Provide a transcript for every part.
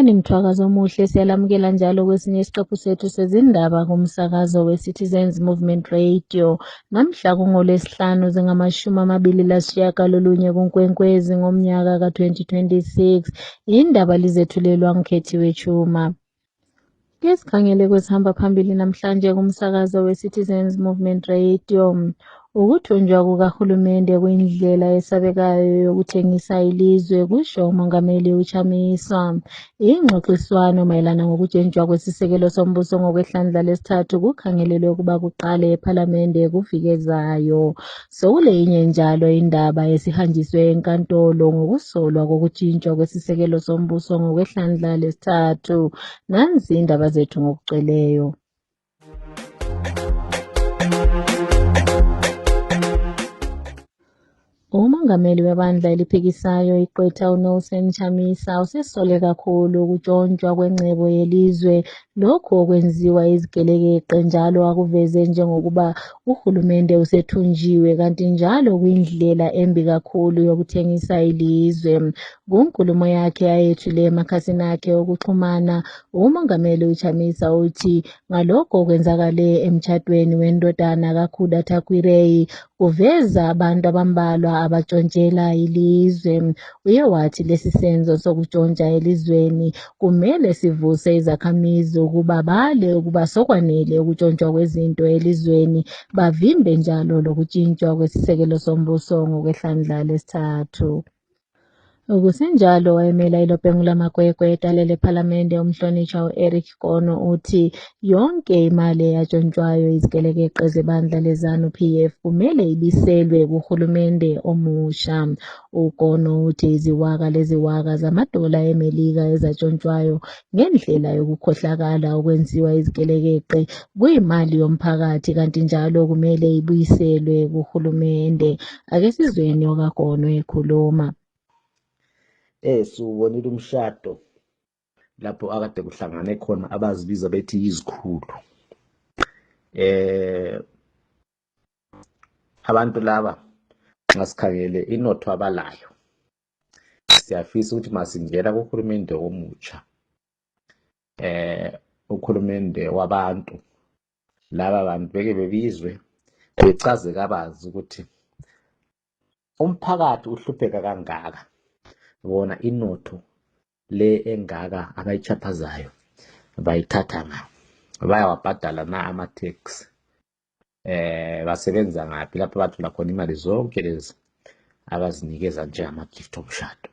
Sanibonani mthwakazi omuhle, siyalamukela njalo kwesinye isiqephu sethu sezindaba kumsakazo we-Citizens Movement Radio. Namhla kungoLwesihlanu zingama-29 kuNkwenkwezi ngomnyaka ka-2026. Indaba lizethulelwa ngikhethiwe Chuma. Ke sikhangele kwesihamba phambili namhlanje kumsakazo we-Citizens Movement Radio. Ukuthunjwa kukahulumende kuyindlela esabekayo yokuthengisa ilizwe, kusho uMongameli uChamisa. Ingxoxiswano mayelana ngokutshentshwa kwesisekelo sombuso ngokwehlandla lesithathu kukhangelelwe ukuba kuqale ePhalamende kuviki ezayo. Sokuleyinye njalo indaba esihanjiswe enkantolo ngokusolwa kokutshintshwa kwesisekelo sombuso ngokwehlandla lesithathu. Nansi indaba zethu ngokugcweleyo. Umongameli webandla eliphikisayo igqwetha uNelson Chamisa usesole kakhulu ukutshontshwa kwengcebo yelizwe. Lokhu okwenziwa izigelekeqe njalo akuveze njengokuba uhulumende usethunjiwe, kanti njalo kuyindlela embi kakhulu yokuthengisa ilizwe. Kunkulumo yakhe ayethule emakhasini akhe okuxhumana, umongameli uChamisa uthi ngalokho okwenzakale emtshadweni wendodana kaKhuda Takwirei kuveza abantu abambalwa abatshontshela ilizwe. Uye wathi lesi senzo sokutshontsha elizweni kumele sivuse izakhamizi ukuba bale ukuba sokwanele ukutshontsha kwezinto elizweni, bavimbe njalo lokutshintshwa kwesisekelo sombuso ngokwehlandla lesithathu. Kusenjalo wayemela iLobhengula Makwekwe etalele ePhalamende umhlonishwa u-Eric Kono uthi yonke imali eyatshontshwayo izigelekeqe zebandla leZANU-PF kumele ibiselwe kuhulumende omusha. UKono uthi iziwaka leziwaka zamadola eMelika ezatshontshayo ngendlela yokukhohlakala okwenziwa izigelekeqe kuyimali yomphakathi, kanti njalo kumele ibuyiselwe kuhulumende. Ake sizweni okaKono ekhuluma. Siwubonile umshado lapho akade kuhlangane khona abazibiza bethi yizikhulu. Abantu laba ngasikhangele inotho abalayo. Siyafisa ukuthi masingena kuhulumende omutsha, ukhulumende wabantu, laba bantu beke bebizwe bechaze kabanzi ukuthi umphakathi uhlupheka kangaka, bona inotho le engaka abayichaphazayo bayithatha ngaphi, bayawabhadala na ama-tax, basebenza ngaphi lapho bathola khona imali zonke lezi abazinikeza njengama-gift omshado.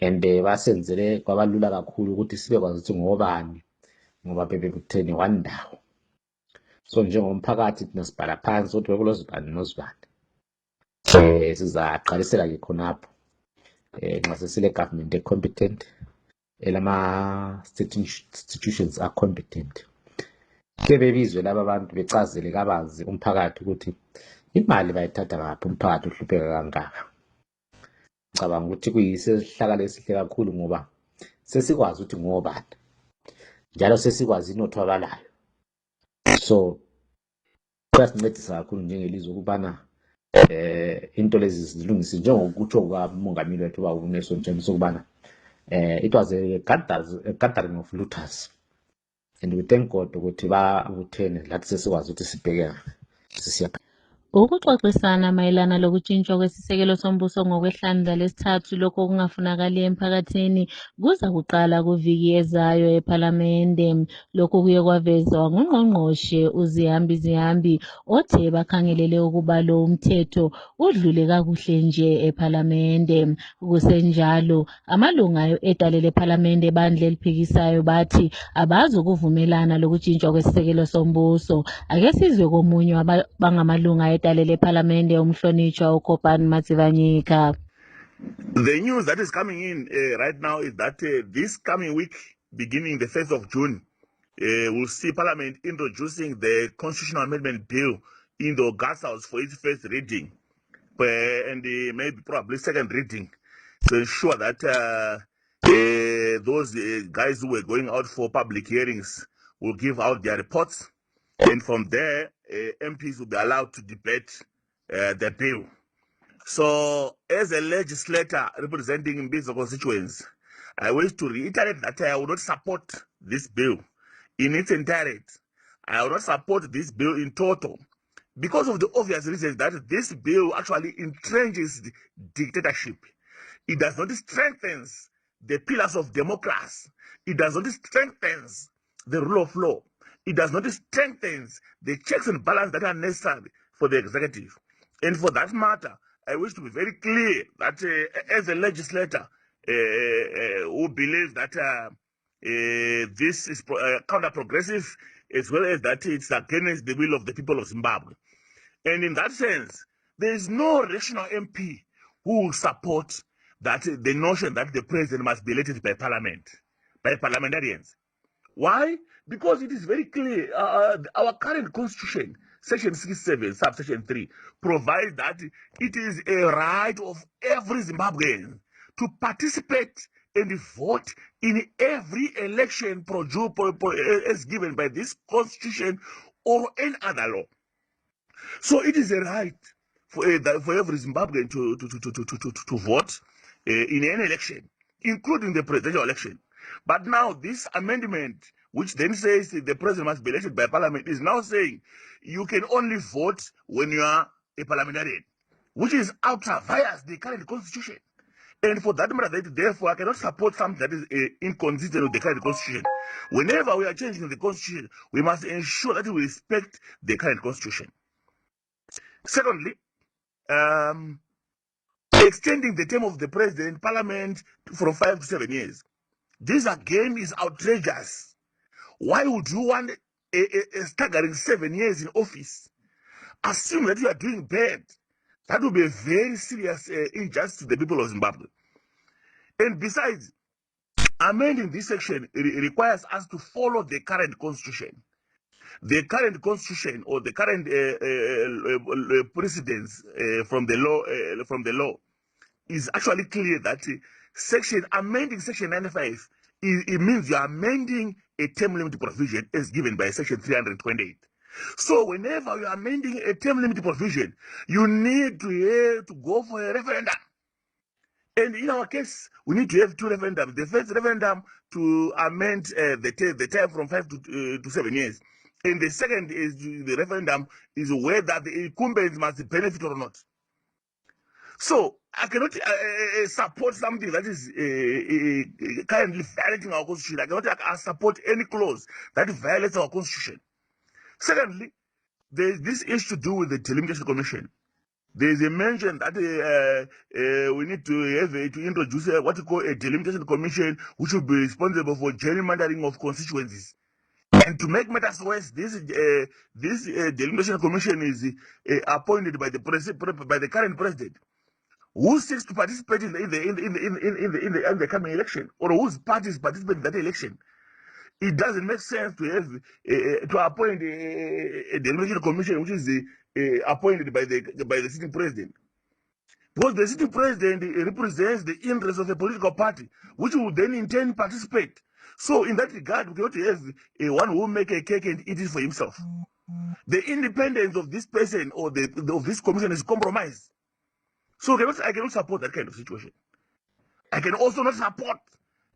And basenzele kwabalula kakhulu ukuthi sibekwazi ukuthi ngobani ngoba bebebuthene one ndawo. So njengomphakathi thina sibhala phansi ukuthi bekulozibani nozibani. Sizaqalisela ke khonapho nxa sesile government competent, elama-state institutions are competent. Ke bebizwe laba bantu becazele kabanzi umphakathi ukuthi imali bayithatha ngaphi, umphakathi uhlupheka kangaka. Ngicabanga ukuthi kuyisihlakalo esihle kakhulu ngoba sesikwazi ukuthi ngobani njalo sesikwazi inotho abalayo. So kuyasincedisa kakhulu njengelizwe ukubana into lezi zilungise njengokutsho kukamongameli wethu ubaba uNelson Chamisa ukubana it was a gathering of looters, and we thank God ukuthi babuthene lathi sesikwazi ukuthi sibheke sisiya. Ukuxoxisana mayelana lokutshintshwa kwesisekelo sombuso ngokwehlandla lesithathu lokho okungafunakali emphakathini kuza kuqala kuviki ezayo ePhalamende. Lokhu kuye kwavezwa ngungqongqoshe uZihambi othe bakhangelele ukuba lo umthetho udlule kakuhle nje ePhalamende. Kusenjalo amalunga etalele ePhalamende bandla eliphikisayo bathi abazukuvumelana lokutshintshwa kwesisekelo sombuso. Ake sizwe komunye bangamalunga etalele ePhalamende umhlonishwa uKhopani Matsivanyika. The news that is coming in right now is that this coming week, beginning the 1st of June, we'll see Parliament introducing the Constitutional Amendment Bill in the August House for its first reading, and maybe probably second reading, to ensure that those guys who were going out for public hearings will give out their reports, and from there, MPs will be allowed to debate the bill. So, as a legislator representing Mbizo constituents, I wish to reiterate that I will not support this bill in its entirety. I will not support this bill in total because of the obvious reasons that this bill actually entrenches dictatorship. It does not strengthen the pillars of democracy. It does not strengthen the rule of law. It does not strengthen the checks and balances that are necessary for the executive. And for that matter, I wish to be very clear that as a legislator who believes that this is counter-progressive, as well as that it's against the will of the people of Zimbabwe. And in that sense, there is no rational MP who will support that the notion that the president must be elected by parliament, by parliamentarians. Why? Because it is very clear. Our current constitution, section 67, subsection 3, provides that it is a right of every Zimbabwean to participate and vote in every election as given by this constitution or any other law. So it is a right for every Zimbabwean to vote in any election, including the presidential election. But now this amendment, which then says the president must be elected by parliament, is now saying you can only vote when you are a parliamentarian, which is ultra vires the current constitution. And for that matter, therefore, I cannot support something that is inconsistent with the current constitution. Whenever we are changing the constitution, we must ensure that we respect the current constitution. Secondly, extending the term of the president in parliament from 5 to 7 years. This again is outrageous. Why would you want a staggering 7 years in office? Assume that you are doing bad. That would be a very serious injustice to the people of Zimbabwe. And besides, amending this section requires us to follow the current constitution. The current constitution or the current precedents from the law is actually clear that amending section 95 it means you are amending a term limit provision as given by section 328. So whenever you are amending a term limit provision, you need to go for a referendum. And in our case, we need to have 2 referendums. The first referendum to amend the term from 5 to 7 years. And the second is the referendum is whether the incumbents must benefit or not. So I cannot support something that is currently violating our constitution. I cannot support any clause that violates our constitution. Secondly, there is this issue to do with the Delimitation Commission. There is a mention that we need to introduce what we call a Delimitation Commission, which will be responsible for gerrymandering of constituencies. And to make matters worse, this Delimitation Commission is appointed by the current president, who seeks to participate in the coming election, or whose party is participating in that election. It doesn't make sense to have to appoint a Delimitation Commission which is appointed by the sitting president, because the sitting president represents the interests of a political party, which will then in turn participate. So in that regard, we cannot have one who will make a cake and eat it for himself. The independence of this person or of this commission is compromised. So I cannot support that kind of situation. I can also not support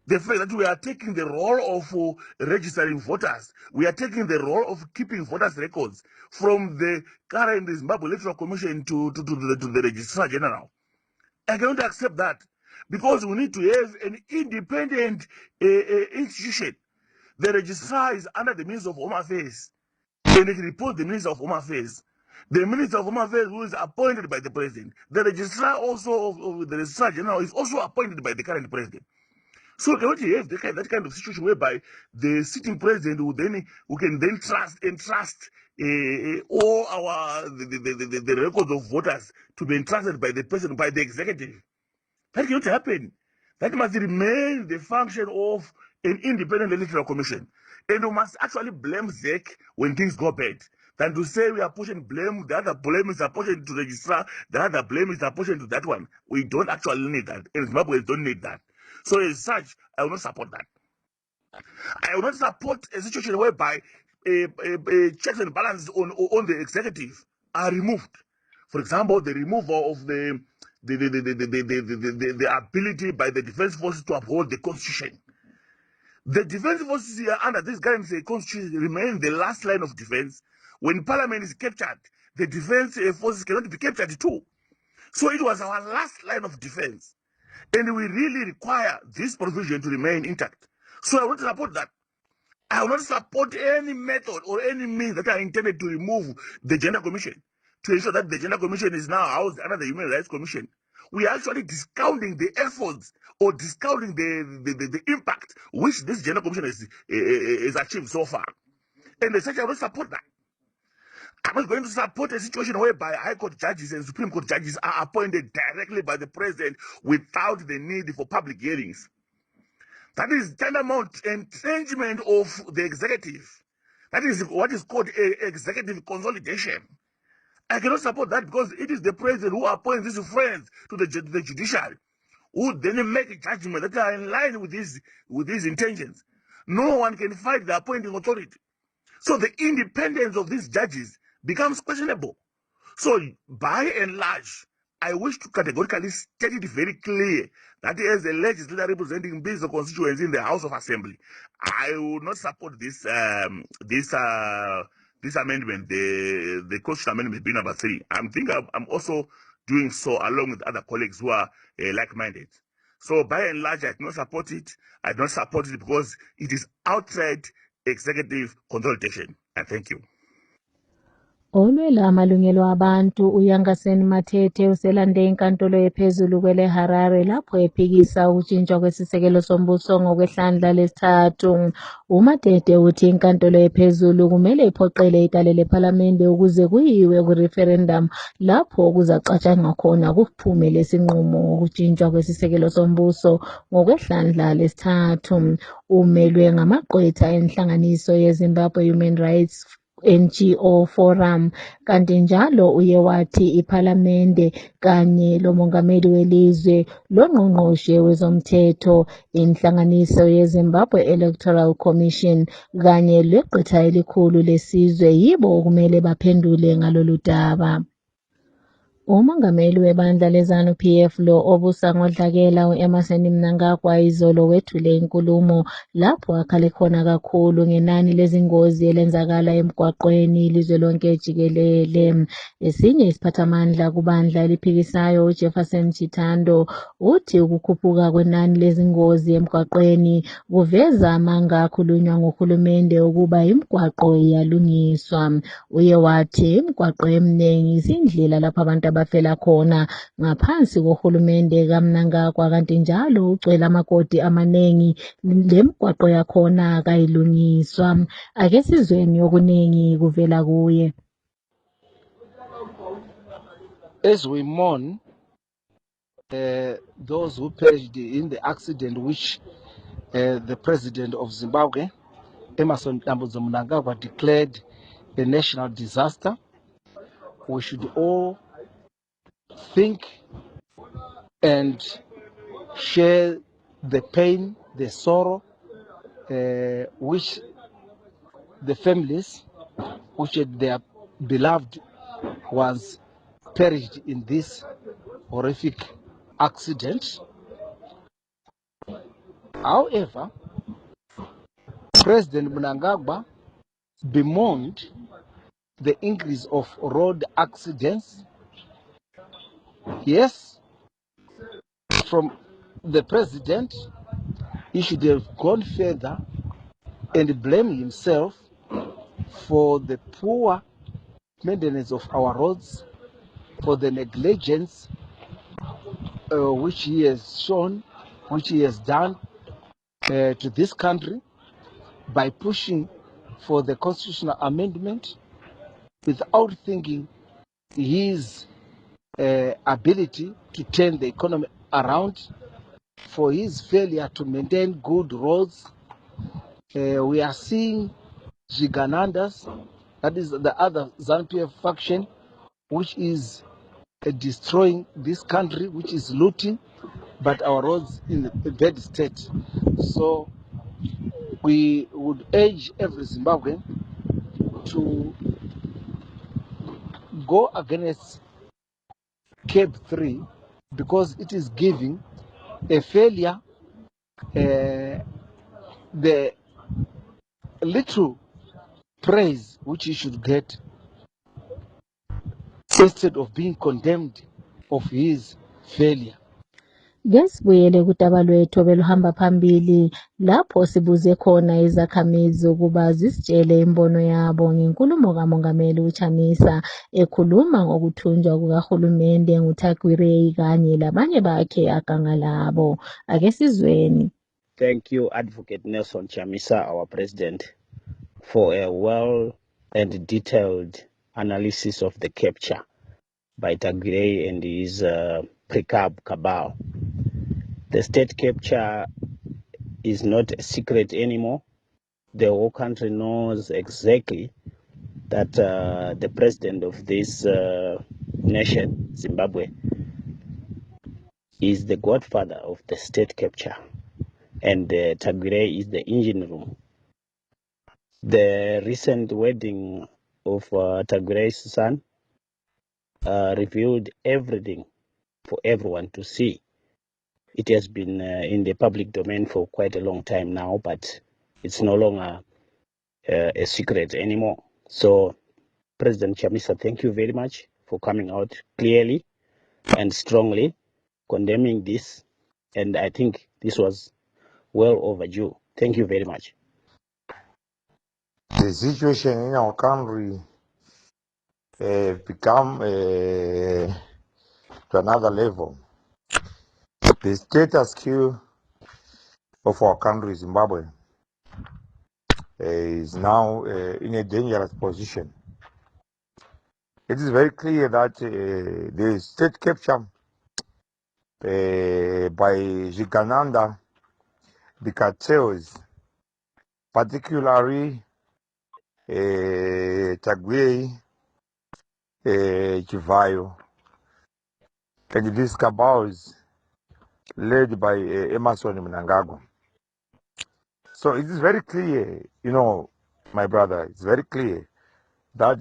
the fact that we are taking the role of registering voters. We are taking the role of keeping voters' records from the current Zimbabwe Electoral Commission to the Registrar General. I cannot accept that, because we need to have an independent institution. The registrar is under the Minister of Home Affairs, and it reports the Minister of Home Affairs. The Minister of Home Affairs, who is appointed by the president. The registrar also of the Registrar General is also appointed by the current president. So we cannot have that kind of situation whereby the sitting president who can then entrust all the records of voters to be entrusted by the president, by the executive. That cannot happen. That must remain the function of an independent electoral commission. And we must actually blame ZEC when things go bad, than to say we are pushing blame, the other blame is apportioned to the registrar, the other blame is apportioned to that one. We don't actually need that. And Zimbabweans don't need that. So as such, I will not support that. I will not support a situation whereby checks and balances on the executive are removed. For example, the removal of the the ability by the defense forces to uphold the constitution. The defense forces here under this current constitution remain the last line of defense. When parliament is captured, the defense forces cannot be captured too. So it was our last line of defense. And we really require this provision to remain intact. So I want to support that. I will not support any method or any means that are intended to remove the Gender Commission, to ensure that the Gender Commission is now housed under the Human Rights Commission. We are actually discounting the efforts or discounting the impact which this Gender Commission is achieved so far. And as such, I will not support that. I'm not going to support a situation whereby High Court judges and Supreme Court judges are appointed directly by the president without the need for public hearings. That is tantamount entrenchment of the executive. That is what is called executive consolidation. I cannot support that because it is the president who appoints his friends to the judiciary, who then make a judgment that are in line with these intentions. No one can fight the appointing authority. So the independence of these judges becomes questionable. So by and large, I wish to categorically state it very clear that as a legislator representing this constituency in the House of Assembly, I will not support this amendment, the constitutional amendment bill number 3. I'm also doing so along with other colleagues who are like-minded. So by and large, I do not support it. I don't support it because it is outright executive consultation. And thank you. Olwela amalungelo abantu uYangaseni Matete uselande inkantolo ephezulu kwele Harare lapho ephikisa ukutshintshwa kwesisekelo sombuso ngokwehlandla lesithathu. uMatete uthi inkantolo ephezulu kumele iphoqele italele lephalamende ukuze kuyiwe ku-referendum lapho kuzacatshangwa khona kuphume lesinqumo ngokutshintshwa kwesisekelo sombuso ngokwehlandla lesithathu. Umelwe ngamagqwetha enhlanganiso yeZimbabwe Human Rights NGO Forum, kanti njalo uye wathi iphalamende kanye lomongameli welizwe longqongqoshe wezomthetho, inhlanganiso yeZimbabwe Electoral Commission kanye legqwetha elikhulu lesizwe yibo okumele baphendule ngalolu daba. Umongameli webandla leZANU-PF lo obusa ngodlakela u-Emmerson Mnangagwa izolo wethule inkulumo lapho akhale khona kakhulu ngenani lezingozi elenzakala emgwaqweni ilizwe lonke jikelele. Esinye isiphathamandla kubandla eliphikisayo uJefferson Chitando uthi ukukhuphuka kwenani lezingozi emgwaqweni kuveza amanga akhulunywa nguhulumende ukuba imigwaqo iyalungiswa. Uye wathi imigwaqo eminingi izindlela lapho abantu abafela khona ngaphansi kohulumende kaMnangagwa, kanti njalo ugcwele amakoti amaningi lemigwaqo yakhona kayilungiswa. Ake sizweni okuningi kuvela kuye. As we mourn those who perished in the accident which the president of Zimbabwe, Emmerson Mnangagwa, declared a national disaster, we should all think and share the pain, the sorrow which the families, which their beloved ones perished in this horrific accident. However, President Mnangagwa bemoaned the increase of road accidents. Yes, from the president, he should have gone further and blame himself for the poor maintenance of our roads, for the negligence which he has shown, which he has done to this country by pushing for the constitutional amendment without thinking his ability to turn the economy around, for his failure to maintain good roads. We are seeing Jiganandas, that is the other ZANU-PF faction, which is destroying this country, which is looting, but our roads in a bad state. So we would urge every Zimbabwean to go against CAB 3 because it is giving a failure the little praise which he should get instead of being condemned of his failure. Ngesibuyele kudaba lwethu obeluhamba phambili lapho sibuze khona izakhamizi ukuba zisitshele imbono yabo ngenkulumo kaMongameli uChamisa ekhuluma ngokuthunjwa kukahulumende nguThakwireyi kanye labanye bakhe aganga labo. Ake sizweni. Thank you, Advocate Nelson Chamisa, our president, for a well and detailed analysis of the capture by Tagirei and his precab cabal. The state capture is not a secret anymore. The whole country knows exactly that the president of this nation, Zimbabwe, is the godfather of the state capture, and Tagirei is the engine room. The recent wedding of Tagirei's son revealed everything for everyone to see. It has been in the public domain for quite a long time now, but it's no longer a secret anymore. So, President Chamisa, thank you very much for coming out clearly and strongly condemning this. And I think this was well overdue. Thank you very much. The situation in our country become to another level. The status quo of our country, Zimbabwe, is now in a dangerous position. It is very clear that the state capture by Zigananda, the cartels, particularly Tagirei, Chivayo, and these cabals led by Emmerson Mnangagwa. So it is very clear, my brother, it's very clear that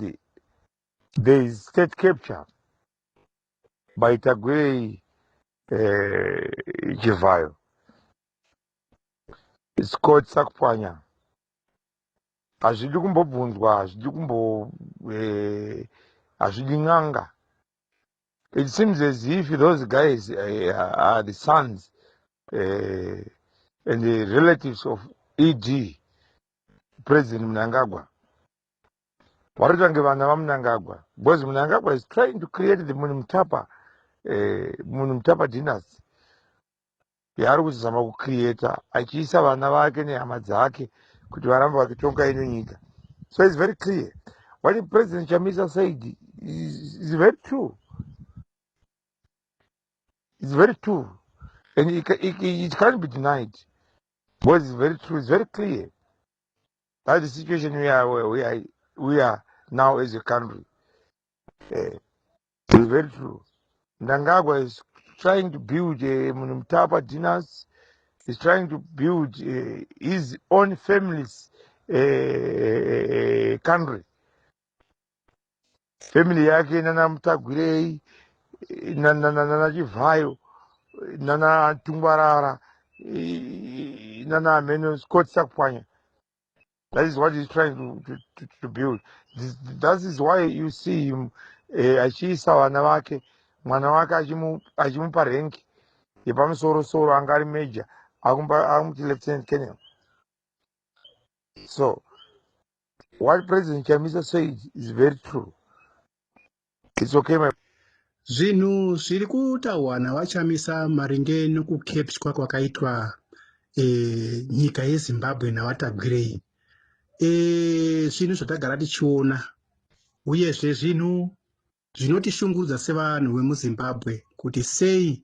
there is state capture by Tagirei Chivayo. It's called Sakupanya. Azvidi kumbobvunzwa, azvidi ng'anga. It seems as if those guys are the sons and the relatives of ED, President Mnangagwa. Varutange vana vaMnangagwa, because Mnangagwa is trying to create the Munumtapa dynasty. Yaari kuzama kucreata achiisa vana vake nehama dzake kuti varambe vachitonga ino nyika. So it's very clear. What the President Chamisa said is very true. It's very true. And it can't be denied. But it's very true, it's very clear. That's the situation we are now as a country. It's very true. Mnangagwa is trying to build a Munumtapa dynasty. He's trying to build his own family's country. Family yake nana Mutagirei, nana Chivayo, nana Tungwarara, nana Ameno Scott Sakupanya. That is what he's trying to build. That is why you see him achiisa vana vake, mwana wake achimupa renki yepamusoro angari major, akumuti lieutenant colonel. So what President Chamisa said is very true. It's okay, my Zvinhu zviri kutaurwa navaChamisa maringe nokukepchwa kwakaitwa nyika yeZimbabwe navaTagirei. Zvinhu zvatagara tichiona uyezve zvinhu zvinotishungurudza sevanhu vemuZimbabwe kuti sei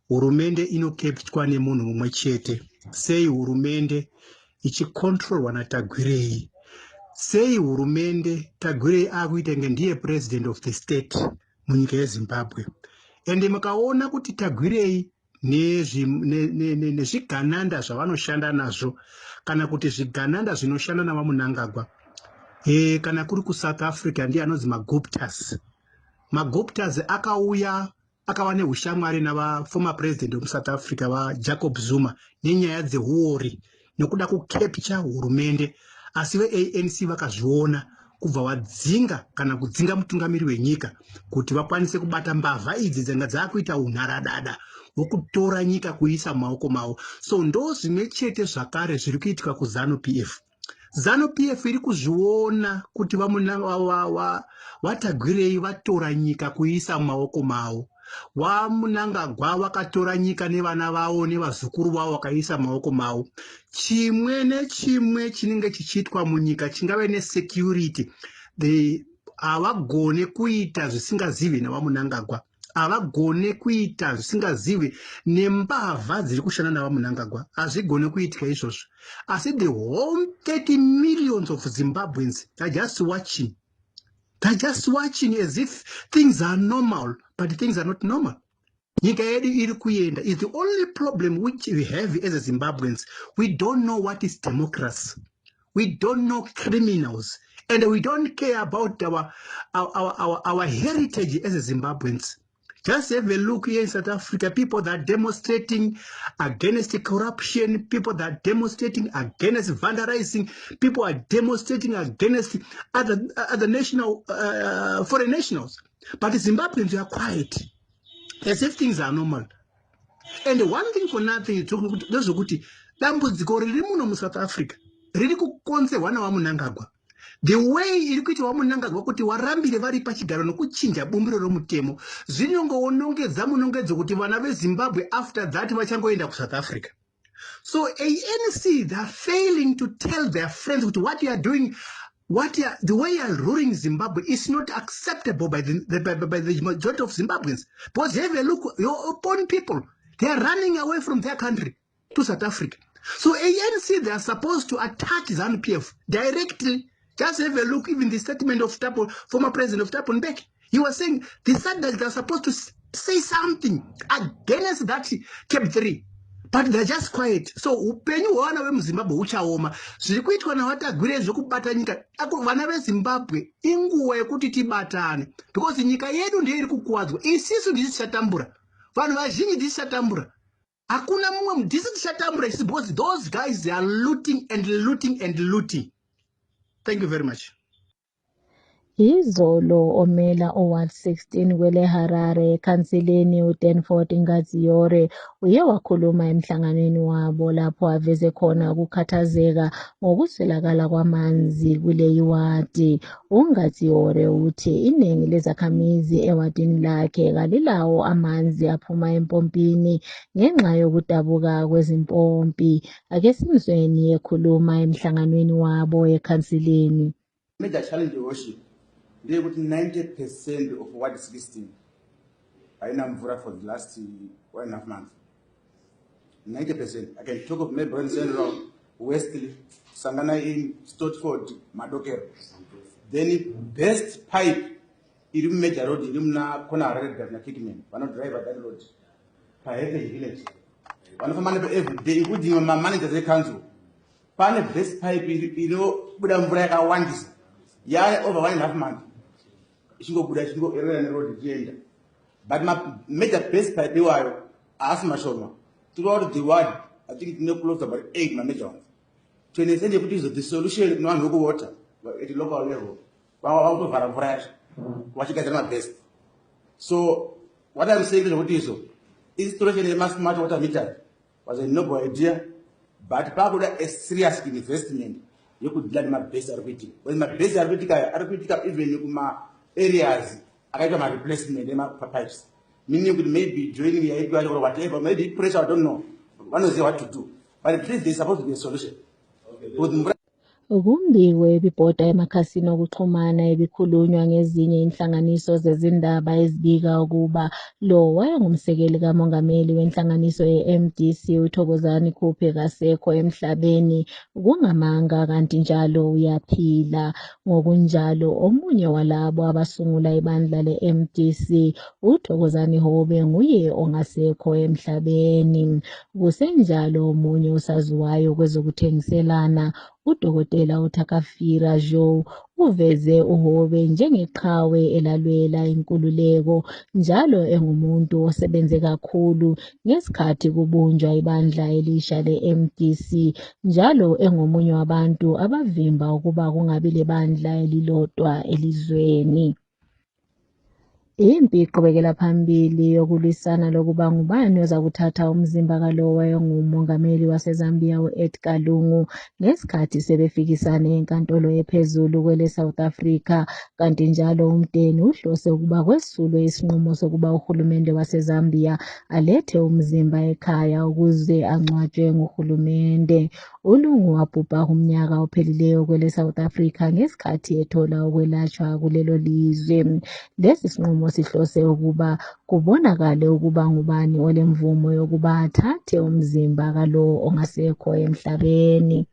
hurumende inokepchwa nemunhu mumwe chete, sei hurumende ichikontrolwa naTagirei, sei hurumende Tagirei akuita nge ndiye president of the state munyika yeZimbabwe. Ende mukaona kuti Tagirei nezvigananda zvavanoshanda nazvo, kana kuti zvigananda zvinoshanda navaMnangagwa, kana kuri kuSouth Africa ndiye anonzi maGuptas. MaGuptas akauya akava neushamwari navaformer president wemusouth Africa vaJacob Zuma nenyaya dzehuori nekuda kukepcha hurumende, asi veANC vakazviona kubva vadzinga kana kudzinga mutungamiri wenyika kuti vakwanise kubata mbavha idzi dzanga dzakuita unharadada vokutora nyika kuisa mumaoko mavo. So ndo zvimwe chete zvakare zviri kuitika kuZANU PF. ZANU PF iri kuzviona kuti vatagwirei vatora nyika kuisa mumaoko mavo. Vamunangagwa vakatora nyika nevana vavo nevazukuru vavo vakaisa mumaoko mavo. Chimwe nechimwe chinenge chichiitwa munyika chingave nesecurity, havagone kuita zvisingazivi navamunangagwa, havagone kuita zvisingazivi nembavha dziri kushanda navamunangagwa, hazvigone kuitika izvozvo. Asi the whole 30 millions of Zimbabweans are just watching. They're just watching as if things are normal, but things are not normal. Nyika yedu iri kuenda is the only problem which we have as a Zimbabweans. We don't know what is democracy. We don't know criminals. And we don't care about our heritage as a Zimbabweans. Just have a look here in South Africa, people that are demonstrating against corruption, people that are demonstrating against vandalizing, people are demonstrating against other national, foreign nationals. But the Zimbabweans are quiet, as if things are normal. And one thing for nothing, those who dambudziko riri muno mu South Africa, riri kukonzerwa navamunangagwa. The way iri kuita vamunangagwa kuti warambire vari pachigaro nokuchinja bumbiro romutemo zvinongoonongedza munongedzo kuti vana veZimbabwe after that vachangoenda kuSouth Africa. So ANC, they are failing to tell their friends what you are doing, the way you are ruling Zimbabwe is not acceptable by the majority of Zimbabweans. Because have a look, your own people, they are running away from their country to South Africa. So ANC, they are supposed to attack ZANU PF directly. Just have a look, even the statement of former president of Thabo Mbeki. He was saying they said that they are supposed to say something against that Cap 3. But they're just quiet. So upenyu wana we muZimbabwe uchaoma. Zviri kuitwa navatagwire zvokubata nyika. Vana veZimbabwe inguwa yekuti tibatane. Because nyika yedu ndiyo iri kukuwadzwa. Isisu ndisi tichatambura. Vanhu vazhinji tichatambura. Hakuna mumwe ndisi tichatambura because those guys, they are looting and looting and looting. Thank you very much. Izolo omela o-Ward 16 kwele Harare ekhansileni uDanford Ngaziore uye wakhuluma emhlanganweni wabo lapho aveze khona ukukhathazeka ngokuswelakala kwamanzi kule wadi. uNgaziore uthi iningi lezakhamizi ewadini lakhe kalilawo amanzi aphuma empompini ngenxa yokudabuka kwezimpompi. Ake simzweni ekhuluma emhlanganweni wabo ekhansileni. Major challenge worship. They would 90% of Ward 16. I am for the last 1.5 months. 90%. I can talk of Melbourne Central, Wesley, Sangana in Stotford, Madoker. Then best pipe, you make a road, you na kona red na kickman. One of driver that road. Paete village. One of my every day, would you manage the council? Pan best pipe, you know, would have break a one this. Yeah, over 1.5 months. She go good, she go area and road agenda. But my major best pipe, you are ask my shoulder. Throughout the world, I think no close about 8 major ones. So they say the solution no one go water at the local level. Wow, for a fresh. What you guys are my best. So what I'm saying is what is so. Installation of mass smart water meter was a noble idea, but Pagoda a serious investment. You could learn my best arithmetic. When my best arithmetic even you my areas, I got my replacement in my pipes. Meaning you could maybe join me or whatever, maybe pressure, I don't know. One knows what to do. But at least there's supposed to be a solution. Okay. Kumbiwe ibibhoda emakhasini okuxhumana ebikhulunywa ngezinye inhlanganiso zezindaba ezibika ukuba lo wayengumsekeli kamongameli wenhlanganiso ye-MDC uThokozani Khuphe kasekho emhlabeni kungamanga kanti njalo uyaphila. Ngokunjalo omunye walabo abasungula ibandla le-MDC uThokozani Hobe nguye ongasekho emhlabeni. Kusenjalo omunye usaziwayo kwezokuthengiselana uDokotela uTakafira Jo uveze uHobe njengeqhawe elalwela inkululeko, njalo engumuntu osebenze kakhulu ngesikhathi kubunjwa ibandla elisha le-MDC, njalo engomunye wabantu abavimba ukuba kungabi lebandla elilodwa elizweni. Impi iqhubekela phambili yokulwisana lokuba ngubani oza kuthatha umzimba kalo wayengumongameli waseZambia u-Edgar Lungu ngesikhathi sebefikisane enkantolo ephezulu kwele-South Africa, kanti njalo umndeni uhlose ukuba kwesulwe isinqumo sokuba uhulumende waseZambia alethe umzimba ekhaya ukuze angcwatshwe nguhulumende. ULungu wabhubha umnyaka ophelileyo kwele-South Africa ngesikhathi ethola ukwelatshwa kulelo lizwe. Lesi sinqumo sihlose ukuba kubonakale ukuba ngubani olemvumo yokuba athathe umzimba kalo ongasekho emhlabeni.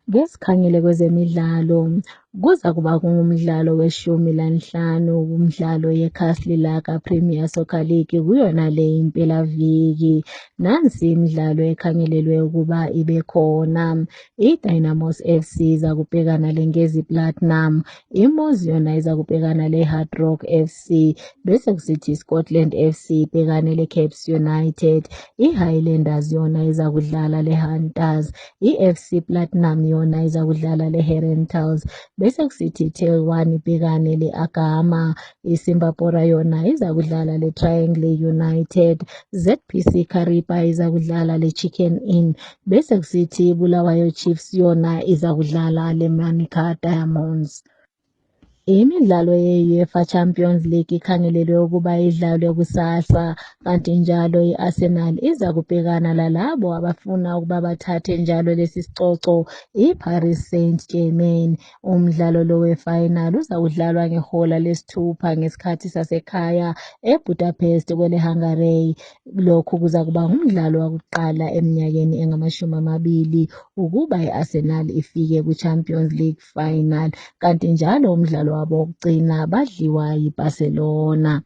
Ngesikhangele kwezemidlalo, kuza kuba kungumdlalo we-15 kumdlalo yeCastle Laka Premier Soccer League kuyona le impelaviki. Nansi imidlalo ekhangelelwe ukuba ibe khona. IDynamos FC iza kubhekana leNgezi Platinum, iMozi yona iza kubhekana leHard Rock FC, bese kusithi iScotland FC ibhekane leCapes United, iHighlanders yona iza kudlala leHunters, iFC Platinum yona iza kudlala leHerentals, bese kusithi iTel1 ibhekane le-Agama, iSimbapora yona iza kudlala leTriangle United, ZPC Kariba iza kudlala leChicken Inn, bese kusithi iBulawayo Chiefs yona iza kudlala leManica Diamonds. Imidlalo ye-UEFA Champions League ikhangelelwe ukuba idlalwe kusasa, kanti njalo i-Arsenal iza kubhekana lalabo abafuna ukuba bathathe njalo lesi sicoco, iParis Saint-Germain. Umdlalo lo we-final uza kudlalwa ngehola lesithupha ngesikhathi sasekhaya eBudapest kwele-Hungary. Lokhu kuza kuba ngumdlalo wokuqala eminyakeni engamashumi 20 ukuba i-Arsenal ifike ku-Champions League final, kanti njalo umdlalo wabo wokugcina badliwa yiBarcelona.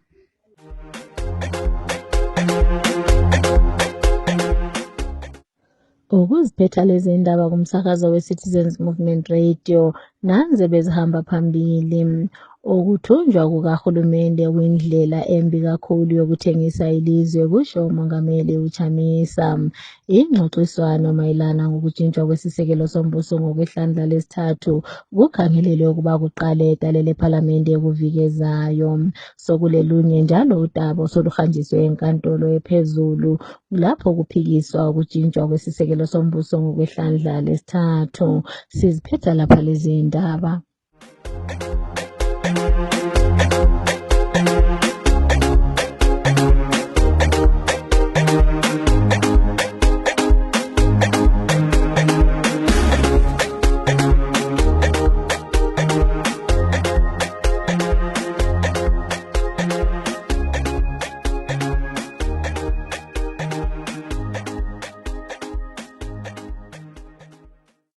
Ukuziphetha lezi ndaba kumsakazo we-Citizens Movement Radio, nanze bezihamba phambili. Ukuthunjwa kukahulumende kwindlela embi kakhulu yokuthengisa ilizwe, kusho uMongameli uChamisa. Ingxoxiswano mayelana ngokujintshwa kwesisekelo sombuso ngokwehlandla lesithathu kukhangelelwe ukuba kuqale etalele lephalamende ekuvikezayo. Sokulelunye njalo udaba osoluhanjiswe enkantolo ephezulu lapho kuphikiswa ukujintshwa kwesisekelo sombuso ngokwehlandla lesithathu. Siziphetha lapha lezi ndaba.